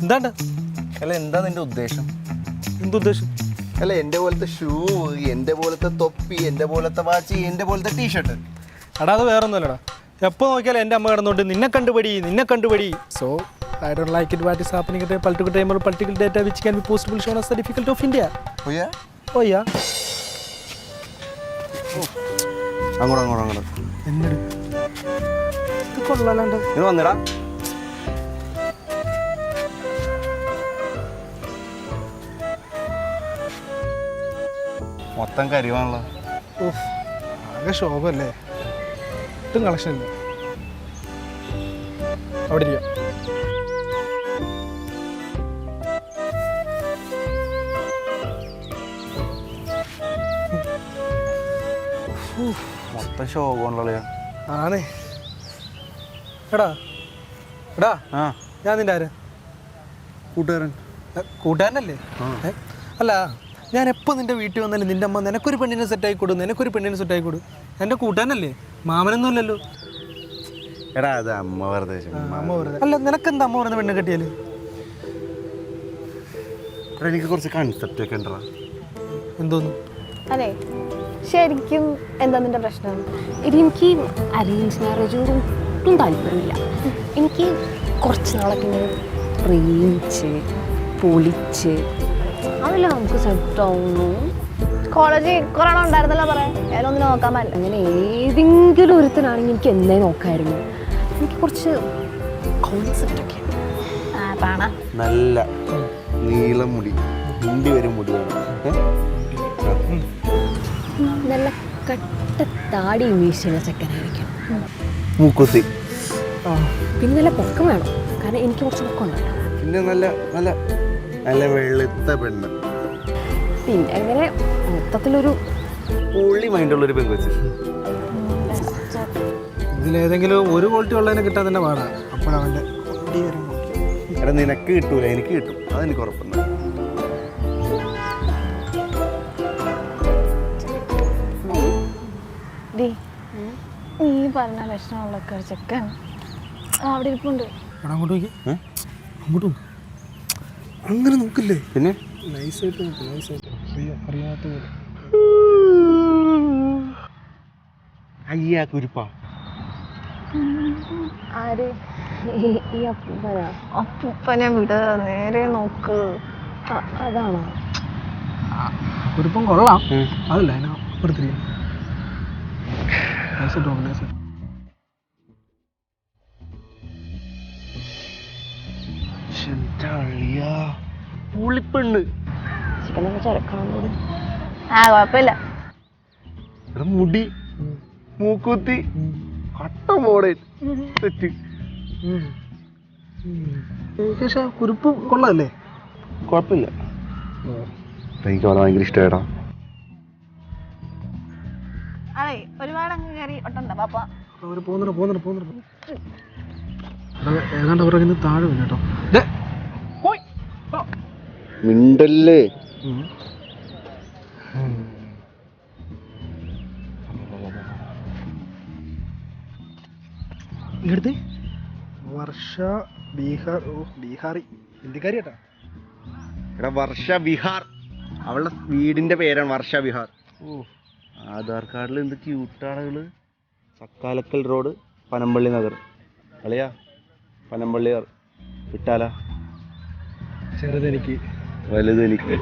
എന്താണ്ട്? അല്ല എന്താ നിന്റെ ഉദ്ദേശം? എന്തുദ്ദേശം? അല്ല എൻ്റെ പോലത്തെ ഷൂ, എൻ്റെ പോലത്തെ തൊപ്പി, എൻ്റെ പോലത്തെ വാച്ച്, എൻ്റെ പോലത്തെ ടീഷർട്ട്. എടാ അത് വേറൊന്നുമല്ലടാ. എപ്പോൾ നോക്കിയാലും എൻ്റെ അമ്മ കിടന്നുകൊണ്ട് നിന്നെ കണ്ടുപടി. So I don't like it what is happening at a political time or political data which can be possible shown as the difficult of India. Oh yeah? Oh yeah. അങ്ങോട്ട് എന്നട് ഇത് കൊള്ളാലാണ്ട്. ഇത് വന്നിടാ. മൊത്തം കരിവാണല്ലോ. ഓഫ്, ആകെ ശോഭല്ലേ. ഒട്ടും കളക്ഷൻ ഇല്ല. അവിടെ ഇരിക്കാം. മൊത്തം ശോഭമുള്ള ആണേ. എടാ ആ ഞാൻ നിന്റെ ആര്? കൂട്ടുകാരനല്ലേ? അല്ല, ഞാൻ എപ്പോൾ നിന്റെ വീട്ടിൽ വന്നാലും നിന്റെ അമ്മ നിനക്കൊരു പെണ്ണിനെ സെറ്റായി കൊടു. എൻ്റെ കൂട്ടുകാരനല്ലേ, മാമനൊന്നുമല്ലല്ലോ. എടാ അത് അമ്മ വെറുതെ. അല്ല, നിനക്കെന്താ അമ്മ പറയുന്ന പെണ്ണെ കെട്ടിയാല്? എനിക്ക് കുറച്ച് കൺസെപ്റ്റ് ഒക്കെ ഉണ്ടോ? എന്തോന്നു? അതെ, ശരിക്കും എന്താ നിന്റെ പ്രശ്നം? എനിക്ക് അറേഞ്ച് മാരേജോടും ഒട്ടും താല്പര്യമില്ല. എനിക്ക് കുറച്ച് നാളൊക്കെ ഇങ്ങനെ പ്രേമിച്ച് പൊളിച്ച് അതല്ല നമുക്ക് സെറ്റാവുന്നു. കോളേജിൽ കൊറോണ ഉണ്ടായിരുന്നല്ലോ, പറയാം ഏതൊന്നിനും നോക്കാൻ പാടില്ല. അങ്ങനെ ഏതെങ്കിലും ഒരുത്തനാണെങ്കിൽ എനിക്ക് എന്നേ നോക്കായിരുന്നു. എനിക്ക് കുറച്ച് കോൺസെപ്റ്റൊക്കെ നല്ല നീളം മുടി, മുണ്ടി വരും മുടി വേണം. നല്ല കട്ട താടി വീശുന്ന ചെക്കനായിരിക്കും. മൂക്കുത്തി. പിന്നെ നല്ല പൊക്കം വേണം, കാരണം എനിക്ക് കുറച്ച് പൊക്കമുണ്ട്. പിന്നെ നല്ല നല്ല നല്ല വെളുത്ത പെണ്ണ്. പിന്നെ അങ്ങനെ മൊത്തത്തിലൊരു പുള്ളി മൈൻഡുള്ളൊരു പെങ്കൊച്ച്. ഇതിലേതെങ്കിലും ഒരു ക്വാളിറ്റി ഉള്ളതിനെ കിട്ടാൻ തന്നെ പാടാ. അപ്പോഴവൻ്റെ എടാ നിനക്ക് കിട്ടൂല, എനിക്ക് കിട്ടും, അതെനിക്ക് ഉറപ്പുണ്ട്. നീ പറഞ്ഞ ലക്ഷണമുള്ളൊക്കെ ചെക്കൻ അവിടെ ഇരിപ്പുണ്ട്. അങ്ങോട്ട് നോക്കി. അങ്ങോട്ടും അങ്ങനെ നോക്കില്ലേ? പിന്നെ നൈസായിട്ട് നോക്ക്, നൈസായിട്ട്. അറിയാത്ത പോലെ. അയ്യാ കുരുപ്പാ. ആര്? ഈ അപ്പൂപ്പനാ? അപ്പൂപ്പനെ വിട, നേരെ നോക്ക്. അതാണോ? കുരുപ്പം കൊള്ളാം, അതല്ല അതിനാ അപ്പുറത്തിരിക്കും. നൈസായിട്ട് നോക്ക്, നൈസായിട്ട്. പുളിപ്പെണ്ണ്. ചിക്കനൊക്കെ ചരക്കണം കൂടി. കുഴപ്പമില്ല. മുടി, മൂക്കുത്തി, കട്ട മോഡൽ സെറ്റ്. പക്ഷേ കുരുപ്പ് കൊള്ളാല്ലേ? കുഴപ്പമില്ല. എനിക്ക് അവളെ ഭയങ്കര ഇഷ്ടമായിടാ. ഒരുപാട് അങ്ങ് കയറി ഒട്ടണ്ട പാപ്പ. അവര് പോകുന്നുണ്ട്. ഏതാണ്ട് അവരുടെ താഴെ വന്നു കേട്ടോ. മിണ്ടല്ലേ. ഇങ്ങടുത്ത് വർഷ ബീഹാർ. ഓ ബീഹാറി, ഹിന്ദിക്കാരി കേട്ടാ. എടാ വർഷ വിഹാർ, അവളുടെ വീടിന്റെ പേരാണ് വർഷ വിഹാർ. ഓ ആധാർ കാർഡിൽ എന്ത് ക്യൂട്ടാളുകള്. ചക്കാലക്കൽ റോഡ്, പനമ്പള്ളി നഗർ. അളിയാ പനമ്പള്ളി വിട്ടാല. ചെറുതെനിക്ക് വലുതെനിക്ക്.